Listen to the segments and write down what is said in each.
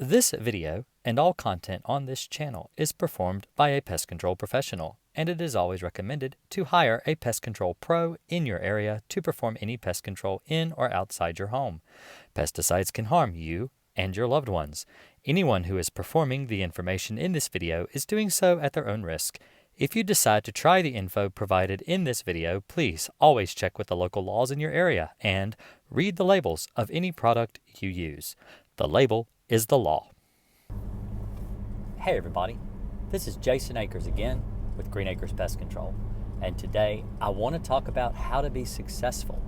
This video and all content on this channel is performed by a pest control professional, and it is always recommended to hire a pest control pro in your area to perform any pest control in or outside your home. Pesticides can harm you and your loved ones. Anyone who is performing the information in this video is doing so at their own risk. If you decide to try the info provided in this video, please always check with the local laws in your area and read the labels of any product you use. The label is the law. Hey everybody, this is Jason Akers again with Green Acres Pest Control, and today I want to talk about how to be successful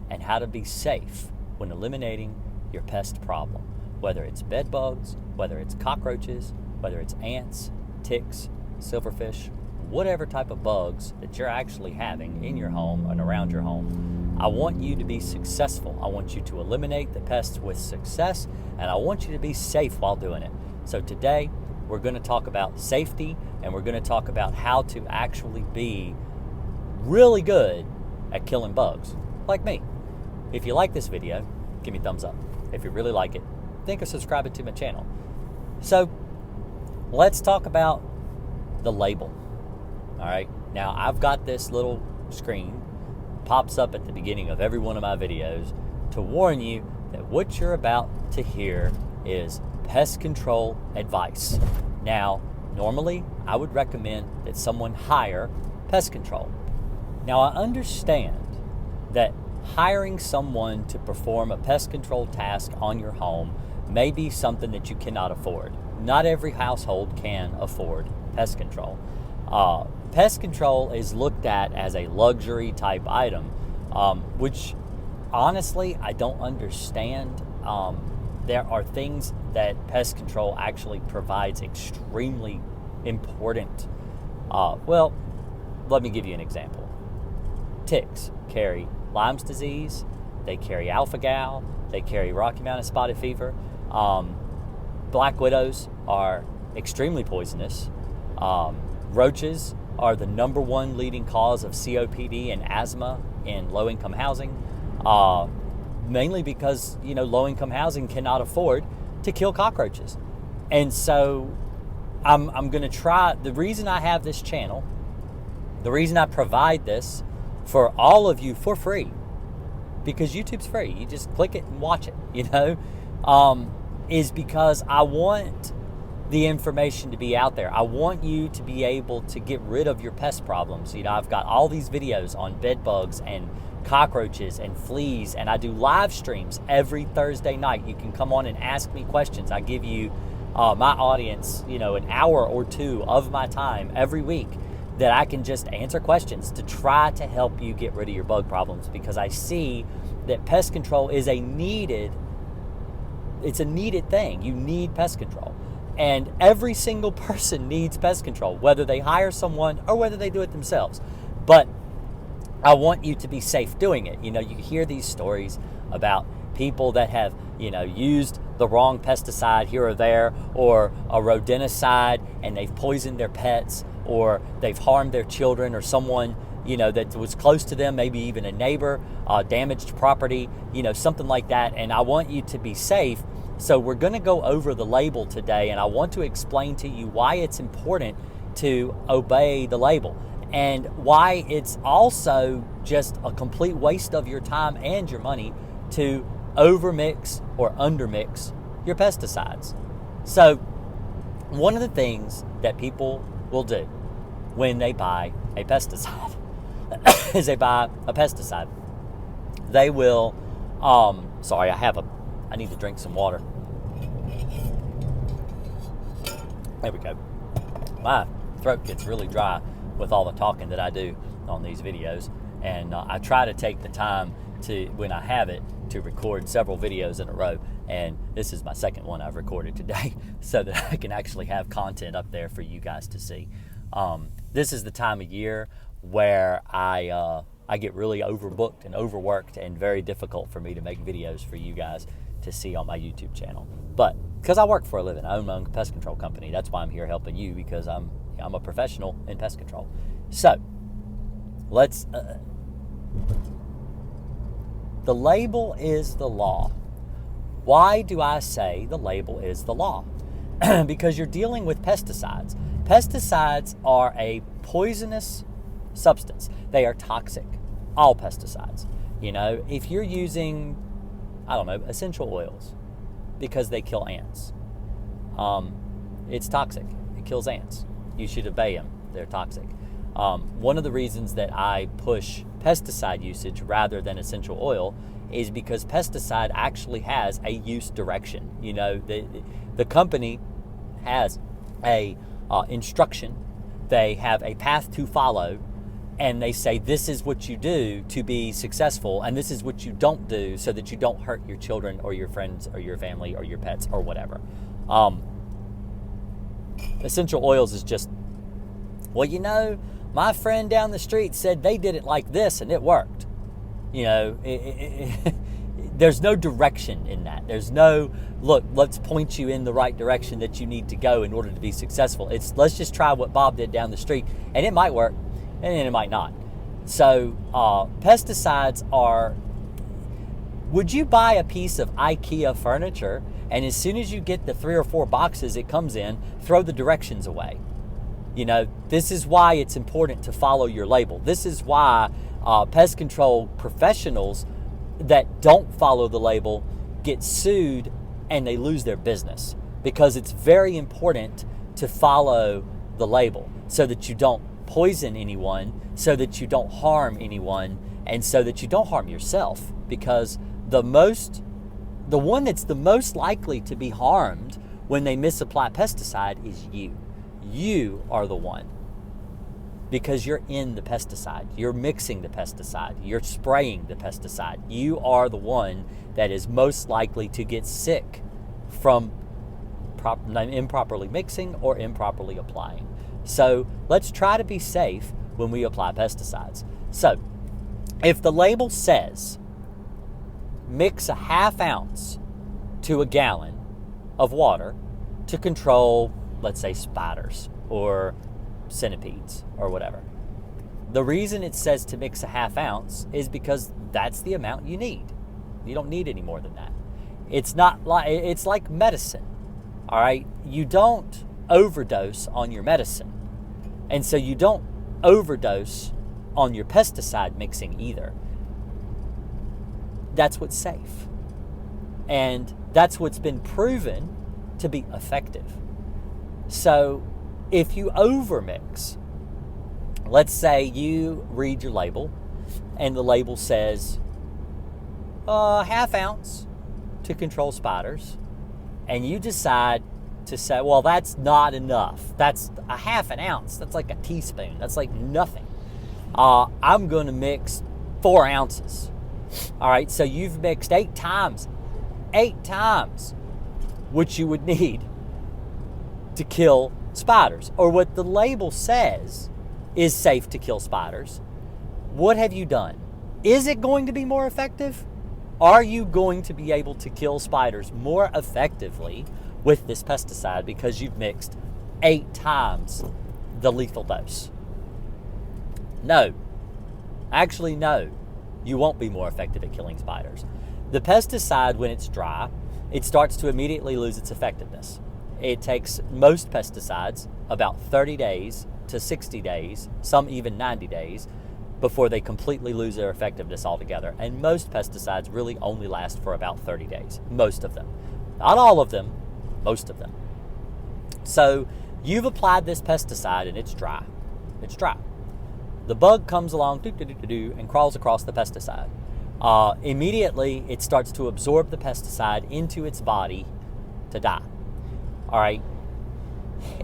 and how to be safe when eliminating your pest problem, whether it's bed bugs, whether it's cockroaches, whether it's ants, ticks, silverfish, whatever type of bugs that you're actually having in your home and around your home. I want you to be successful. I want you to eliminate the pests with success, and I want you to be safe while doing it. So today, we're going to talk about safety, and we're going to talk about how to actually be really good at killing bugs, like me. If you like this video, give me a thumbs up. If you really like it, think of subscribing to my channel. So, let's talk about the label. All right, now I've got this little screen pops up at the beginning of every one of my videos to warn you that what you're about to hear is pest control advice. Now, normally I would recommend that someone hire pest control. Now, I understand that hiring someone to perform a pest control task on your home may be something that you cannot afford. Not every household can afford pest control. Pest control is looked at as a luxury type item, which honestly I don't understand. There are things that pest control actually provides extremely important. Well, let me give you an example. Ticks carry Lyme's disease, they carry alpha-gal, they carry Rocky Mountain spotted fever. Black widows are extremely poisonous. Roaches are the number one leading cause of COPD and asthma in low-income housing, mainly because, low-income housing cannot afford to kill cockroaches. And so I'm going to try, the reason I have this channel, the reason I provide this for all of you for free, because YouTube's free, you just click it and watch it, is because I want the information to be out there. I want you to be able to get rid of your pest problems. I've got all these videos on bed bugs and cockroaches and fleas, and I do live streams every Thursday night. You can come on and ask me questions. I give you my audience, an hour or two of my time every week that I can just answer questions to try to help you get rid of your bug problems, because I see that pest control is a needed thing. You need pest control. And every single person needs pest control, whether they hire someone or whether they do it themselves. But I want you to be safe doing it. You hear these stories about people that have, used the wrong pesticide here or there, or a rodenticide, and they've poisoned their pets, or they've harmed their children, or someone, that was close to them, maybe even a neighbor, damaged property, something like that. And I want you to be safe. So we're going to go over the label today, and I want to explain to you why it's important to obey the label, and why it's also just a complete waste of your time and your money to overmix or undermix your pesticides. So one of the things that people will do when they buy a pesticide is they buy a pesticide. They will, I need to drink some water. There we go. My throat gets really dry with all the talking that I do on these videos, and I try to take the time to, when I have it, to record several videos in a row, and this is my second one I've recorded today so that I can actually have content up there for you guys to see. This is the time of year where I get really overbooked and overworked, and very difficult for me to make videos for you guys to see on my YouTube channel. But because I work for a living, I own my own pest control company. That's why I'm here helping you, because I'm a professional in pest control. So let's the label is the law. Why do I say the label is the law? Because you're dealing with pesticides. Pesticides are a poisonous substance. They are toxic. All pesticides. If you're using, essential oils because they kill ants, it's toxic. It kills ants. You should obey them. They're toxic. One of the reasons that I push pesticide usage rather than essential oil is because pesticide actually has a use direction. The company has a instruction. They have a path to follow, and they say this is what you do to be successful, and this is what you don't do so that you don't hurt your children or your friends or your family or your pets or whatever. Essential oils is just, my friend down the street said they did it like this and it worked. There's no direction in that. There's no, look, let's point you in the right direction that you need to go in order to be successful. It's, let's just try what Bob did down the street, and it might work and it might not. So pesticides are, would you buy a piece of IKEA furniture and as soon as you get the 3 or 4 boxes it comes in, throw the directions away? This is why it's important to follow your label. This is why pest control professionals that don't follow the label get sued and they lose their business, because it's very important to follow the label so that you don't poison anyone, so that you don't harm anyone, and so that you don't harm yourself, because the one that's the most likely to be harmed when they misapply pesticide is you. You are the one, because you're in the pesticide. You're mixing the pesticide. You're spraying the pesticide. You are the one that is most likely to get sick from improperly mixing or improperly applying. So let's try to be safe when we apply pesticides. So if the label says mix a ½ ounce to a gallon of water to control, let's say, spiders or centipedes or whatever, the reason it says to mix a ½ ounce is because that's the amount you need. You don't need any more than that. It's like medicine. All right, you don't overdose on your medicine, and so you don't overdose on your pesticide mixing either. That's what's safe, and that's what's been proven to be effective. So if you overmix, let's say you read your label and the label says ½ ounce to control spiders, and you decide to say, well, that's not enough. That's a ½ ounce. That's like a teaspoon. That's like nothing. I'm going to mix 4 ounces. All right, so you've mixed 8 times what you would need to kill spiders, or what the label says is safe to kill spiders. What have you done? Is it going to be more effective? Are you going to be able to kill spiders more effectively with this pesticide because you've mixed 8 times the lethal dose? No. Actually, no. You won't be more effective at killing spiders. The pesticide, when it's dry, it starts to immediately lose its effectiveness. It takes most pesticides about 30 days to 60 days, some even 90 days, before they completely lose their effectiveness altogether. And most pesticides really only last for about 30 days. Most of them. Not all of them, most of them. So you've applied this pesticide and it's dry. It's dry. The bug comes along and crawls across the pesticide. Immediately, it starts to absorb the pesticide into its body to die. All right.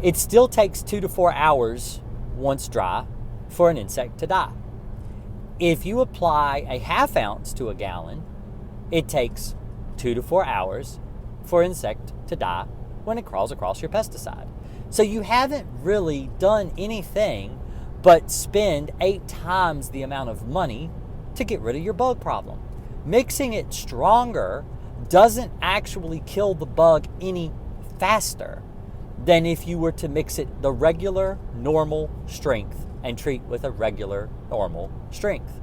It still takes 2 to 4 hours, once dry, for an insect to die. If you apply a ½ ounce to a gallon, it takes 2 to 4 hours for an insect to die when it crawls across your pesticide. So you haven't really done anything but spend 8 times the amount of money to get rid of your bug problem. Mixing it stronger doesn't actually kill the bug any faster than if you were to mix it the regular, normal strength and treat with a regular, normal strength.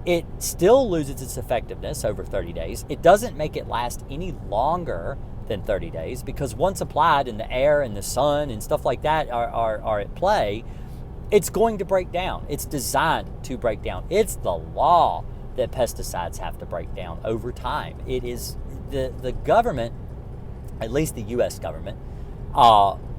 it still loses its effectiveness over 30 days. It doesn't make it last any longer than 30 days because once applied and the air and the sun and stuff like that are at play, it's going to break down. It's designed to break down. It's the law that pesticides have to break down over time. It is the government, at least the U.S. government,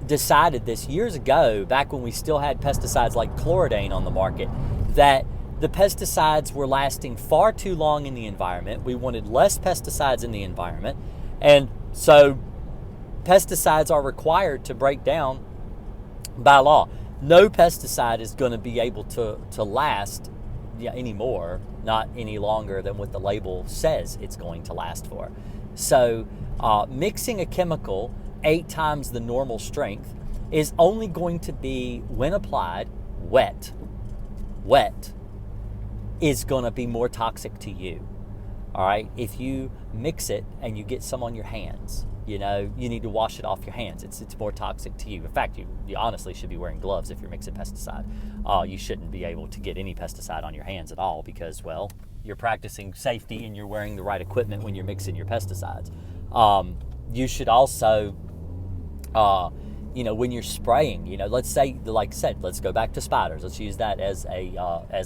decided this years ago, back when we still had pesticides like Chlordane on the market, that the pesticides were lasting far too long in the environment. We wanted less pesticides in the environment. And so pesticides are required to break down by law. No pesticide is going to be able to last anymore, not any longer than what the label says it's going to last for. So mixing a chemical 8 times the normal strength is only going to be, when applied, wet, is going to be more toxic to you. All right, if you mix it and you get some on your hands, you need to wash it off your hands. It's more toxic to you. In fact, you honestly should be wearing gloves if you're mixing pesticide. You shouldn't be able to get any pesticide on your hands at all because, well, you're practicing safety and you're wearing the right equipment when you're mixing your pesticides. You should also, when you're spraying, let's say, like I said, let's go back to spiders. Let's use that as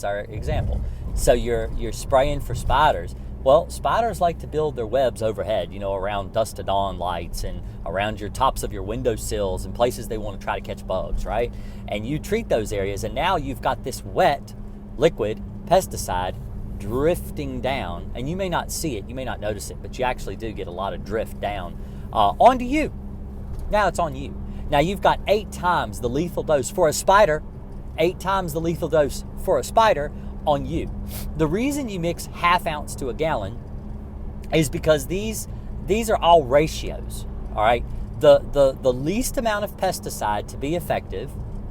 our example. So you're spraying for spiders. Well, spiders like to build their webs overhead, around dusk to dawn lights and around your tops of your windowsills and places they want to try to catch bugs, right? And you treat those areas, and now you've got this wet liquid pesticide drifting down, and you may not see it, you may not notice it, but you actually do get a lot of drift down onto you. Now it's on you. Now you've got 8 times the lethal dose for a spider, 8 times the lethal dose for a spider on you. The reason you mix ½ ounce to a gallon is because these are all ratios, all right? The least amount of pesticide to be effective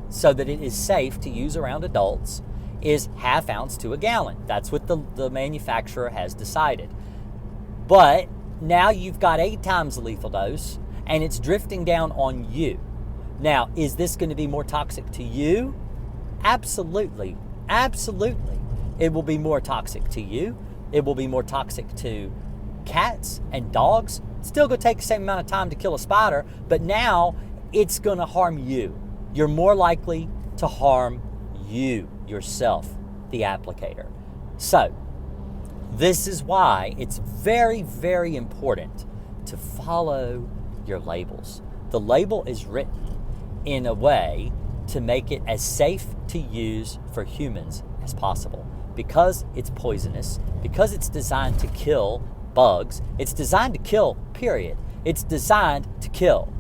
so that it is safe to use around adults is ½ ounce to a gallon. That's what the manufacturer has decided. But now you've got 8 times the lethal dose and it's drifting down on you. Now, is this going to be more toxic to you? Absolutely. Absolutely. It will be more toxic to you. It will be more toxic to cats and dogs. It's still going to take the same amount of time to kill a spider, but now it's going to harm you. You're more likely to harm you, yourself, the applicator. So, this is why it's very, very important to follow your labels. The label is written in a way to make it as safe to use for humans as possible. Because it's poisonous, because it's designed to kill bugs, it's designed to kill, period. It's designed to kill,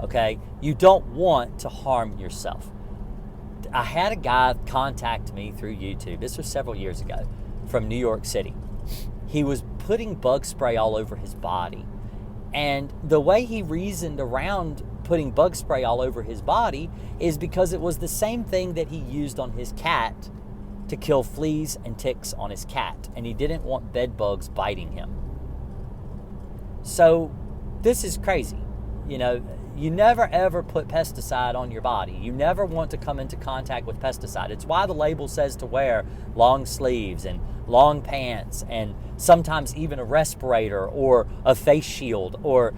okay? You don't want to harm yourself. I had a guy contact me through YouTube, this was several years ago, from New York City. He was putting bug spray all over his body. And the way he reasoned around putting bug spray all over his body is because it was the same thing that he used on his cat to kill fleas and ticks on his cat, and he didn't want bed bugs biting him. So this is crazy. You never ever put pesticide on your body. You never want to come into contact with pesticide. It's why the label says to wear long sleeves and long pants and sometimes even a respirator or a face shield or,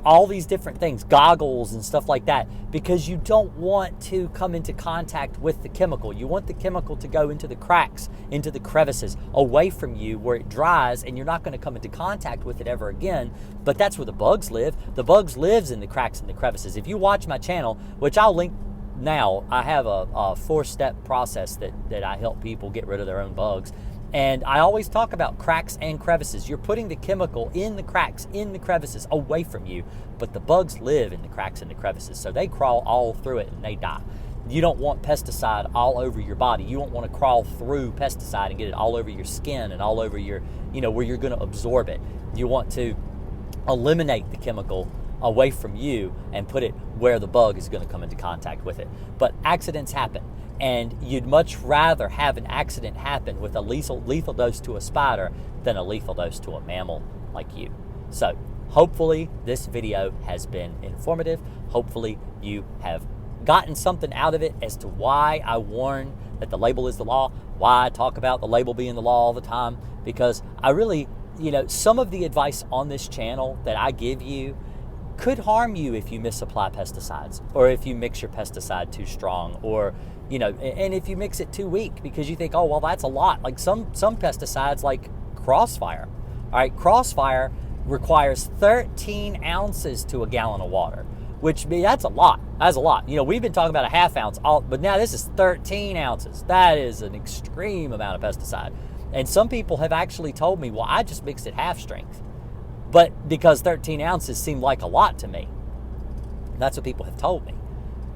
all these different things, goggles and stuff like that, because you don't want to come into contact with the chemical. You want the chemical to go into the cracks, into the crevices, away from you where it dries and you're not going to come into contact with it ever again. But that's where the bugs live. The bugs lives in the cracks and the crevices. If you watch my channel, which I'll link now, I have a 4-step process that I help people get rid of their own bugs. And I always talk about cracks and crevices. You're putting the chemical in the cracks, in the crevices, away from you. But the bugs live in the cracks and the crevices. So they crawl all through it and they die. You don't want pesticide all over your body. You don't want to crawl through pesticide and get it all over your skin and all over your, where you're going to absorb it. You want to eliminate the chemical away from you and put it where the bug is going to come into contact with it. But accidents happen. And you'd much rather have an accident happen with a lethal dose to a spider than a lethal dose to a mammal like you. So hopefully this video has been informative. Hopefully you have gotten something out of it as to why I warn that the label is the law, why I talk about the label being the law all the time, because I really, some of the advice on this channel that I give you could harm you if you misapply pesticides, or if you mix your pesticide too strong, or and if you mix it too weak because you think, oh well, that's a lot. Like some pesticides, like Crossfire. All right, Crossfire requires 13 ounces to a gallon of water, which that's a lot. That's a lot. We've been talking about a half ounce, but now this is 13 ounces. That is an extreme amount of pesticide. And some people have actually told me, well, I just mixed it half strength. But because 13 ounces seemed like a lot to me. That's what people have told me.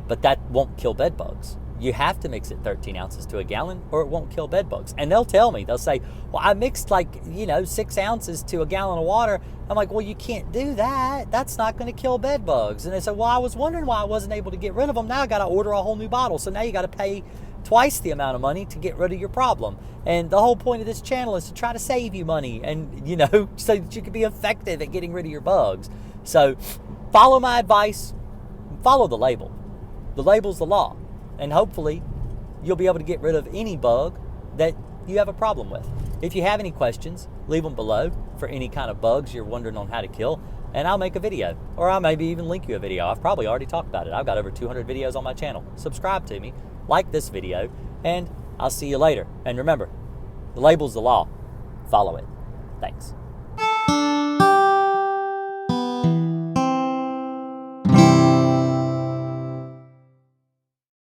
But that won't kill bed bugs. You have to mix it 13 ounces to a gallon or it won't kill bed bugs. And they'll tell me, they'll say, well, I mixed 6 ounces to a gallon of water. I'm like, well, you can't do that. That's not going to kill bed bugs. And they said, well, I was wondering why I wasn't able to get rid of them. Now I got to order a whole new bottle. So now you got to pay twice the amount of money to get rid of your problem. And the whole point of this channel is to try to save you money and, so that you can be effective at getting rid of your bugs. So follow my advice, follow the label. The label's the law. And hopefully you'll be able to get rid of any bug that you have a problem with. If you have any questions, leave them below for any kind of bugs you're wondering on how to kill, and I'll make a video, or I'll maybe even link you a video. I've probably already talked about it. I've got over 200 videos on my channel. Subscribe to me, like this video, and I'll see you later. And remember, the label's the law. Follow it. Thanks.